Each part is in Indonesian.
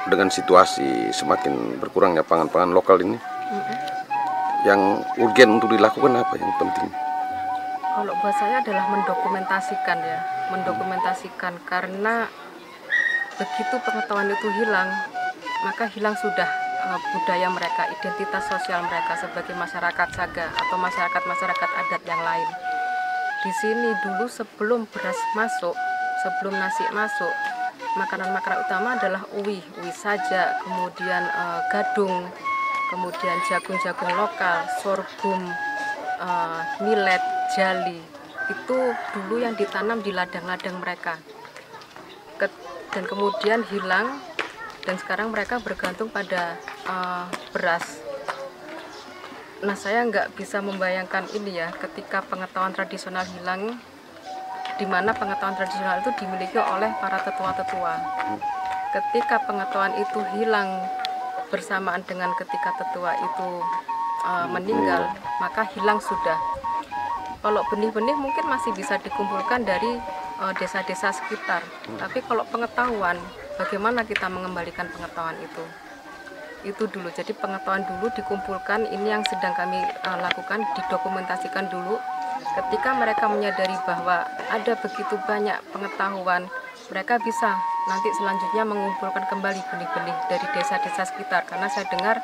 dengan situasi semakin berkurangnya pangan-pangan lokal ini, yang urgen untuk dilakukan apa yang penting? Kalau buat saya adalah mendokumentasikan ya, mendokumentasikan karena begitu pengetahuan itu hilang, maka hilang sudah budaya mereka, identitas sosial mereka sebagai masyarakat Saga atau masyarakat adat yang lain. Di sini dulu sebelum beras masuk, sebelum nasi masuk, makanan-makanan utama adalah uwi saja, kemudian gadung, kemudian jagung-jagung lokal, sorghum, millet, jali. Itu dulu yang ditanam di ladang-ladang mereka. Dan kemudian hilang, dan sekarang mereka bergantung pada beras. Nah, saya nggak bisa membayangkan ini ya, ketika pengetahuan tradisional hilang, di mana pengetahuan tradisional itu dimiliki oleh para tetua-tetua. Ketika pengetahuan itu hilang bersamaan dengan ketika tetua itu meninggal, maka hilang sudah. Kalau benih-benih mungkin masih bisa dikumpulkan dari desa-desa sekitar. Tapi kalau pengetahuan, bagaimana kita mengembalikan pengetahuan itu? Itu dulu. Jadi pengetahuan dulu dikumpulkan, ini yang sedang kami lakukan, didokumentasikan dulu. Ketika mereka menyadari bahwa ada begitu banyak pengetahuan, mereka bisa nanti selanjutnya mengumpulkan kembali benih-benih dari desa-desa sekitar. Karena saya dengar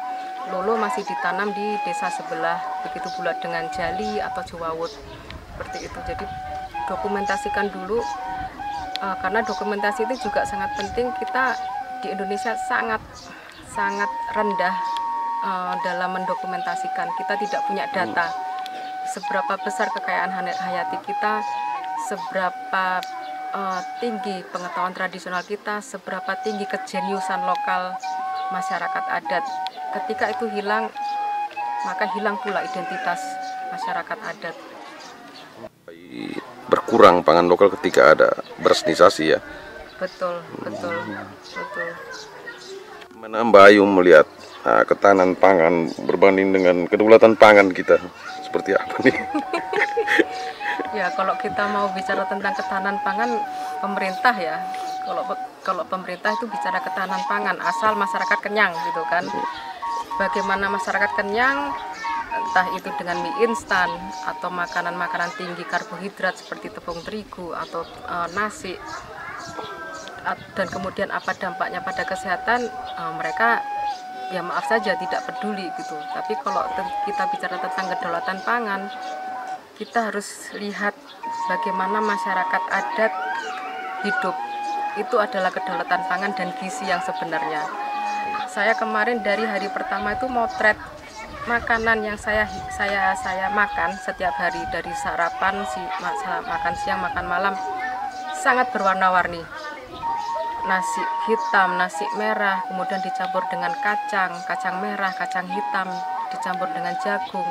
lolo masih ditanam di desa sebelah, begitu pula dengan jali atau jewawut, seperti itu. Jadi dokumentasikan dulu, karena dokumentasi itu juga sangat penting. Kita di Indonesia sangat rendah dalam mendokumentasikan. Kita tidak punya data seberapa besar kekayaan hayati kita, seberapa tinggi pengetahuan tradisional kita, seberapa tinggi kejeniusan lokal masyarakat adat. Ketika itu hilang, maka hilang pula identitas masyarakat adat. Berkurang pangan lokal ketika ada berasnisasi ya. Betul. Mana Mbak Ayu melihat ketahanan pangan berbanding dengan kedaulatan pangan kita seperti apa nih? Ya, kalau kita mau bicara tentang ketahanan pangan, pemerintah ya. Kalau pemerintah itu bicara ketahanan pangan, asal masyarakat kenyang gitu kan. Bagaimana masyarakat kenyang, entah itu dengan mie instan atau makanan-makanan tinggi karbohidrat seperti tepung terigu atau nasi, dan kemudian apa dampaknya pada kesehatan, mereka ya maaf saja tidak peduli gitu. Tapi kalau kita bicara tentang kedaulatan pangan, kita harus lihat bagaimana masyarakat adat hidup. Itu adalah kedaulatan pangan dan gizi yang sebenarnya. Saya kemarin dari hari pertama itu motret makanan yang saya makan setiap hari, dari sarapan, makan siang, makan malam, sangat berwarna-warni. Nasi hitam, nasi merah, kemudian dicampur dengan kacang merah, kacang hitam, dicampur dengan jagung.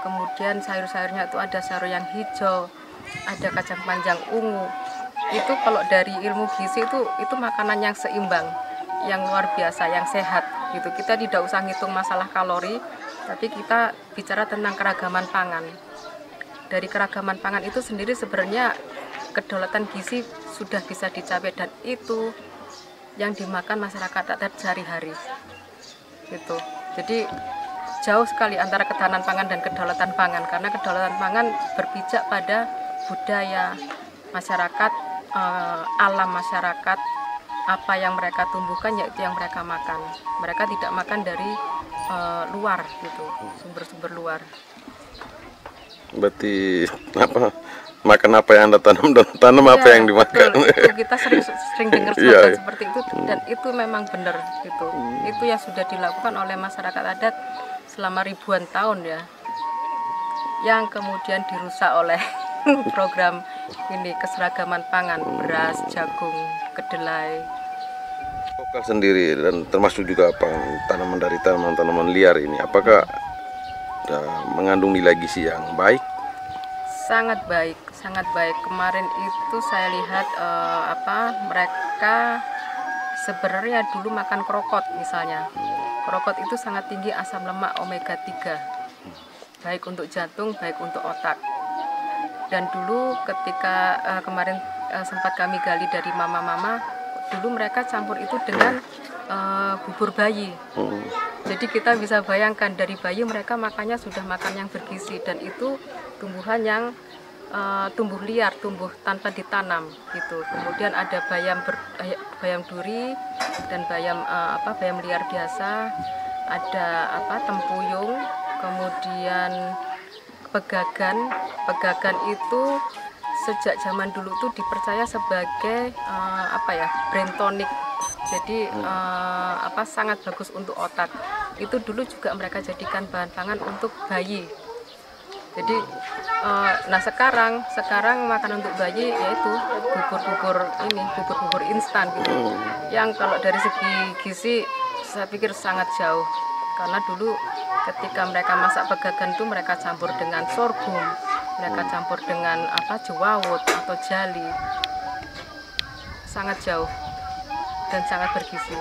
Kemudian sayur-sayurnya itu ada sayur yang hijau, ada kacang panjang ungu. Itu kalau dari ilmu gizi itu makanan yang seimbang, yang luar biasa, yang sehat gitu. Kita tidak usah ngitung masalah kalori, tapi kita bicara tentang keragaman pangan. Dari keragaman pangan itu sendiri sebenarnya kedaulatan gizi sudah bisa dicapai, dan itu yang dimakan masyarakat adat sehari-hari gitu. Jadi jauh sekali antara ketahanan pangan dan kedaulatan pangan, karena kedaulatan pangan berpijak pada budaya masyarakat, alam masyarakat, apa yang mereka tumbuhkan yaitu yang mereka makan. Mereka tidak makan dari luar gitu, sumber-sumber luar. Berarti makan apa yang Anda tanam dan tanam apa yang dimakan. Itu kita sering dengar slogan seperti itu, dan itu memang benar gitu. Itu yang sudah dilakukan oleh masyarakat adat selama ribuan tahun ya, yang kemudian dirusak oleh program ini, keseragaman pangan, beras, jagung, kedelai. Lokal sendiri dan termasuk juga tanaman dari tanaman liar ini, apakah mengandung nilai gizi yang baik? Sangat baik, sangat baik. Kemarin itu saya lihat mereka sebenarnya dulu makan krokot misalnya. Krokot itu sangat tinggi asam lemak omega 3, baik untuk jantung, baik untuk otak. Dan dulu ketika kemarin sempat kami gali dari mama-mama, dulu mereka campur itu dengan bubur bayi. Jadi kita bisa bayangkan dari bayi mereka makannya sudah makan yang bergizi, dan itu tumbuhan yang tumbuh liar, tumbuh tanpa ditanam gitu. Kemudian ada bayam duri dan bayam liar biasa, ada tempuyung, kemudian pegagan. Pegagan itu sejak zaman dulu tuh dipercaya sebagai brain tonic. Jadi sangat bagus untuk otak. Itu dulu juga mereka jadikan bahan pangan untuk bayi. Jadi sekarang makanan untuk bayi yaitu bubur instan gitu. Yang kalau dari segi gizi saya pikir sangat jauh. Karena dulu ketika mereka masak pegagan itu mereka campur dengan sorghum, mereka campur dengan jewawut atau jali. Sangat jauh dan sangat bergizi.